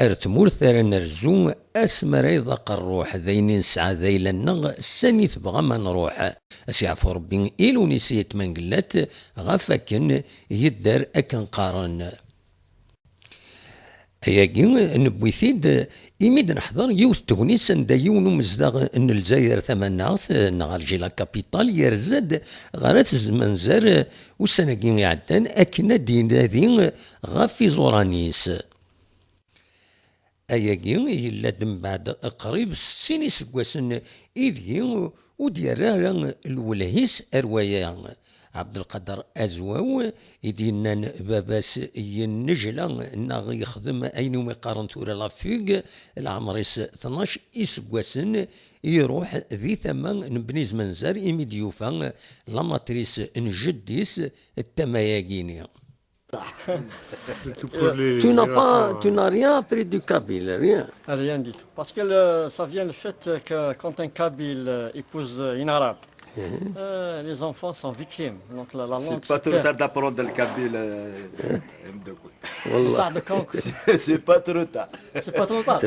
ارتمورث نرزو اسمر يضاق الروح ذين نسعى ذيلنا ساني تبغى ما نروح اسيعفو ربي إلو نسيت من قلات غفاكن يدار أكن قارن أياكي نبويثيد إميد نحضر يوث تغنيس ندا يونو مزداغ ان الجزائر ثماناث نغالجي لا كابيتال يرزد غارات الزمنزار والسناكين يعدان أكنا دين ذي غافي زورانيس أياكي يلا من بعد قريب 6 سكواسن إذي وديرارا الولهيس أروايا عبد القادر أزواو يدينا باباس ينجلا ناغ يخدم أينو مقارن تورا لافيق العمريس 12 إسكواسن يروح ذي ثمان نبني زمنزار إميديوفا لاماتريس نجديس التماياكيني. Tu n'as rien appris du Kabyle, rien. Rien du tout. Parce que ça vient le fait que quand un Kabyle épouse une Arabe, les enfants sont victimes. Donc la langue. C'est pas trop tard d'apprendre le Kabyle. C'est pas trop tard. C'est pas trop tard.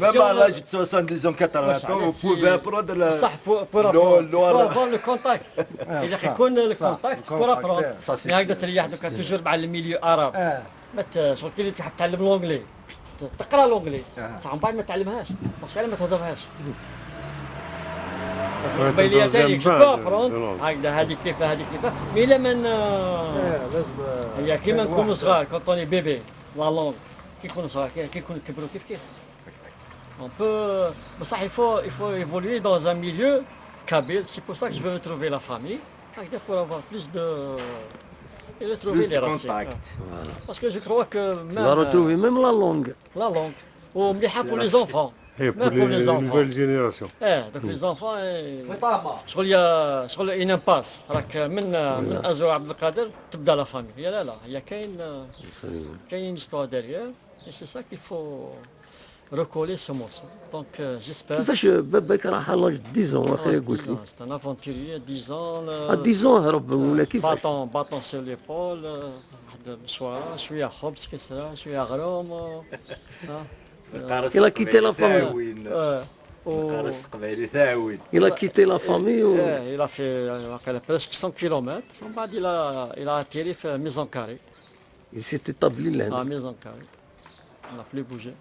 Même à l'âge de 70 ans, 80 ans, vous pouvez apprendre pour avoir le contact. إذا يكون الكونتاكت pour apprendre. Mais هكذا تريح دوكا توجور مع الميليو عرب. ما شغل كي تحب تعلم لونجلي. تقرا لونجلي. صح من بعد ما تعلمهاش. باسكو على ما تهضرهاش. قبيلية ذلك جو ابروند هكذا هذيك كيف هذيك كيف مي لمن هي كيما نكونوا صغار كونطوني بيبي لا لونغ كي نكونوا صغار كي نكونوا كبروا كيف on peut بصح il faut évoluer dans un milieu kabyle. C'est pour ça que je veux retrouver la famille هكذا pour avoir plus de contact. Parce que je crois que tu vas retrouver même la langue ومليحة pour les enfants. Et pour les nouvelles générations. Donc les enfants شغل يا شغل une impasse راك من أزو عبد القادر تبدا لا فامي هي لا هي كاين histoire derrière et c'est ça qu'il faut recoller ce morceau. Donc j'espère. كيفاش باباك راح على 10 ans اخي قلت لي. C'est un aventurier 10 ans. 10 ans هرب ولا كيفاش؟ bâton sur l'épaule واحد بشوارة شوية خبز كسرة شوية غروم. Il a quitté la famille. Il a quitté la famille ou... Il a fait presque 100 km. Il a atterri à Maison Carrée. Il s'est établi là. À Maison Carrée. On n'a plus bougé.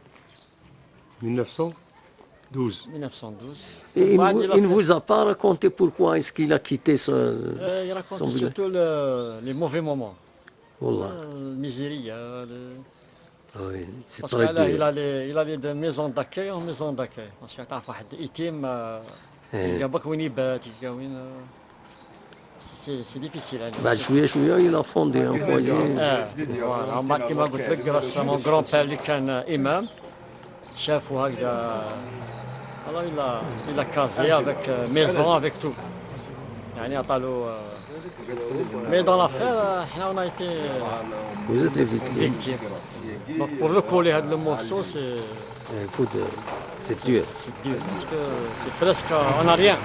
1912. 1912. Et il ne vous a pas raconté pourquoi est-ce qu'il a quitté son Il raconte surtout les mauvais moments. Wallah. Misérie. Oui, c'est parce très dur. Il allait de maison d'accueil en maison d'accueil. Parce que تعرف واحد يتيم يلقى وين يبات يلقى وين c'est difficile. بعد شوية il a fondé un foyer. voilà بعد كيما قلت لك grâce à mon grand-père اللي كان إمام شافوا هكذا alors il a casé avec maison avec tout. يعني عطالو mais dans l'affaire on a été vous êtes les victimes. Donc pour recoller هذا المورceau c'est dur. C'est dur parce que c'est presque on n'a rien.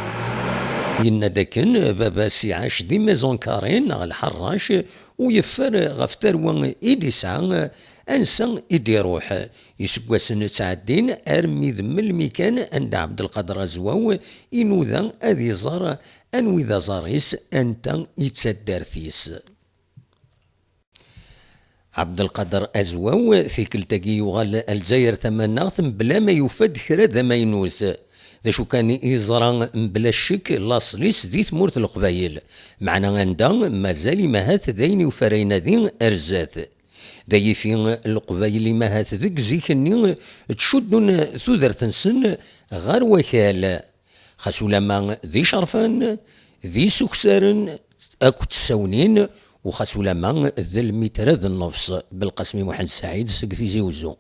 إن داكن باباسي عاش دي ميزون كارين على الحراش ويفر غفتر وان إيدي ساعة أنسان إيدي روح يسقواسن تعدين أرمي ذم المكان عند عبد القادر أزواو إنو ذا أذي زار أنو إذا زاريس أنت يتسدرثيس عبد القادر أزواو ثيكلتاكي يغال الجزائر ثماناغ بلا ما يفاد كرا ذا ما ينوث ذا شو كان يزرى بلا الشك لاصليس ذي ثمورة القبايل معنا غندا مازال ما هات ذين يفرينا ذين أرزاث ذي في القبايل ما هات ذيك زيكني تشدون ثوذر تنسن غير وكال خاسو لما ذي شرفان ذي سكسارن أكو تساونين وخاسو لما ذي المتر ذي النفس بالقسم محمد سعيد سكثي زيوزو.